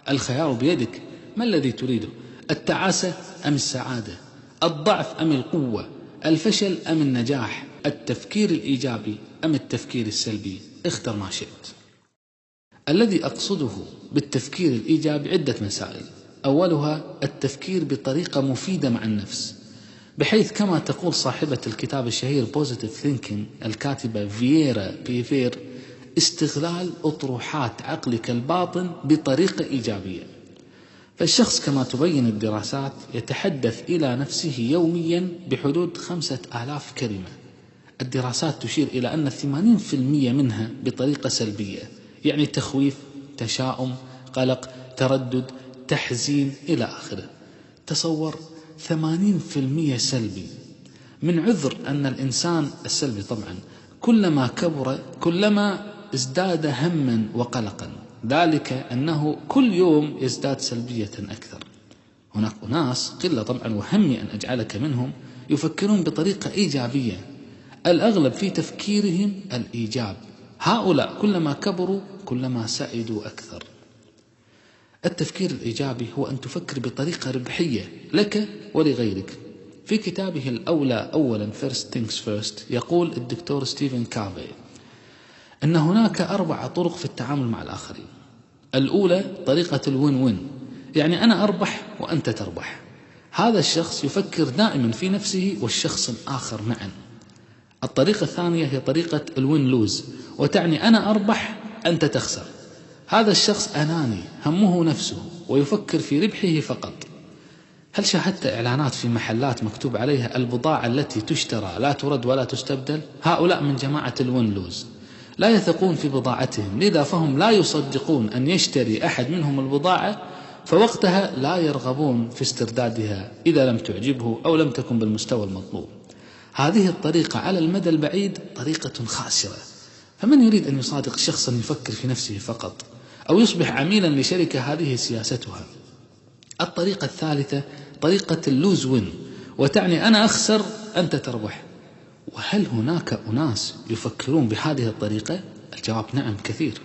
الخيار بيدك، ما الذي تريده؟ التعاسة أم السعادة؟ الضعف أم القوة؟ الفشل أم النجاح؟ التفكير الإيجابي أم التفكير السلبي؟ اختر ما شئت. الذي أقصده بالتفكير الإيجابي عدة مسائل. أولها التفكير بطريقة مفيدة مع النفس، بحيث كما تقول صاحبة الكتاب الشهير Positive Thinking الكاتبة فييرا بيفير: استغلال أطروحات عقلك الباطن بطريقة إيجابية. فالشخص كما تبين الدراسات يتحدث إلى نفسه يوميا بحدود 5000 كلمة. الدراسات تشير إلى أن 80% منها بطريقة سلبية، يعني تخويف، تشاؤم، قلق، تردد، تحزين إلى آخره. تصور 80% سلبي. من عذر أن الإنسان السلبي طبعا كلما كبر كلما ازداد هما وقلقا، ذلك أنه كل يوم يزداد سلبية أكثر. هناك أناس قلة طبعا وهمي أن أجعلك منهم يفكرون بطريقة إيجابية، الأغلب في تفكيرهم الإيجاب. هؤلاء كلما كبروا كلما سعدوا أكثر. التفكير الإيجابي هو أن تفكر بطريقة ربحية لك ولغيرك. في كتابه الأولى أولا First Things First يقول الدكتور ستيفن كافي أن هناك 4 طرق في التعامل مع الآخرين. الأولى طريقة الوين وين، يعني أنا أربح وأنت تربح. هذا الشخص يفكر دائما في نفسه والشخص الآخر معا. الطريقة الثانية هي طريقة الوين لوز، وتعني أنا أربح أنت تخسر. هذا الشخص أناني همه نفسه ويفكر في ربحه فقط. هل شاهدت إعلانات في محلات مكتوب عليها البضاعة التي تشترى لا ترد ولا تستبدل؟ هؤلاء من جماعة الوين لوز، لا يثقون في بضاعتهم، لذا فهم لا يصدقون أن يشتري أحد منهم البضاعة، فوقتها لا يرغبون في استردادها إذا لم تعجبه أو لم تكن بالمستوى المطلوب. هذه الطريقة على المدى البعيد طريقة خاسرة. فمن يريد أن يصادق شخصا يفكر في نفسه فقط أو يصبح عميلا لشركة هذه سياستها؟ الطريقة الثالثة طريقة اللوز وين، وتعني أنا أخسر أنت تربح. وهل هناك أناس يفكرون بهذه الطريقة؟ الجواب نعم، كثير.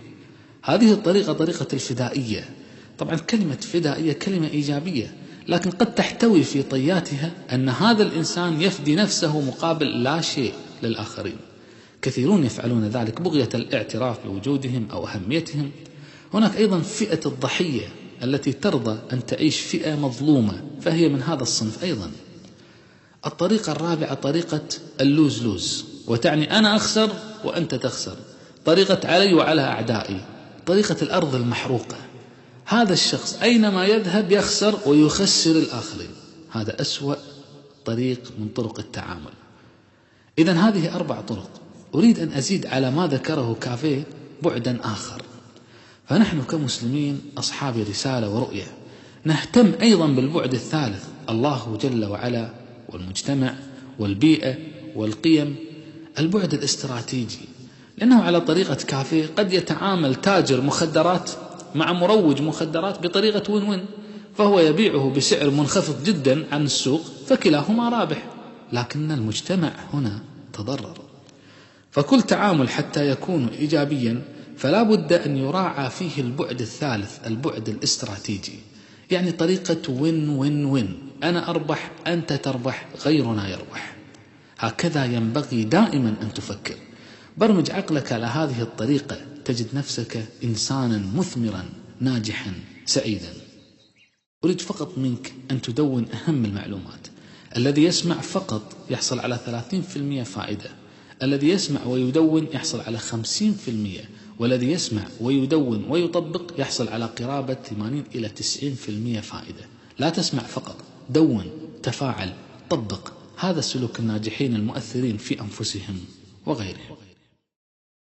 هذه الطريقة طريقة الفدائية. طبعا كلمة فدائية كلمة إيجابية، لكن قد تحتوي في طياتها أن هذا الإنسان يفدي نفسه مقابل لا شيء للآخرين. كثيرون يفعلون ذلك بغية الاعتراف بوجودهم أو أهميتهم. هناك أيضا فئة الضحية التي ترضى أن تعيش فئة مظلومة، فهي من هذا الصنف أيضا. الطريقة الرابعة طريقة اللوز لوز، وتعني أنا أخسر وأنت تخسر. طريقة علي وعلى أعدائي، طريقة الأرض المحروقة. هذا الشخص أينما يذهب يخسر ويخسر الآخرين. هذا أسوأ طريق من طرق التعامل. إذن هذه 4 طرق. أريد أن أزيد على ما ذكره كافيه بعدا آخر. فنحن كمسلمين أصحاب رسالة ورؤية نهتم أيضا بالبعد الثالث، الله جل وعلا والمجتمع والبيئة والقيم، البعد الاستراتيجي. لأنه على طريقة كافيه قد يتعامل تاجر مخدرات مع مروج مخدرات بطريقة وين وين، فهو يبيعه بسعر منخفض جدا عن السوق، فكلاهما رابح، لكن المجتمع هنا تضرر. فكل تعامل حتى يكون إيجابيا فلا بد أن يراعى فيه البعد الثالث، البعد الاستراتيجي، يعني طريقة وين وين وين، أنا أربح أنت تربح غيرنا يربح. هكذا ينبغي دائما أن تفكر. برمج عقلك على هذه الطريقة تجد نفسك إنسانا مثمرا ناجحا سعيدا. أريد فقط منك أن تدون أهم المعلومات. الذي يسمع فقط يحصل على 30% فائدة، الذي يسمع ويدون يحصل على 50%، والذي يسمع ويدون ويطبق يحصل على قرابة 80 إلى 90% فائدة. لا تسمع فقط، دون، تفاعل، طبق. هذا السلوك الناجحين المؤثرين في أنفسهم وغيرهم.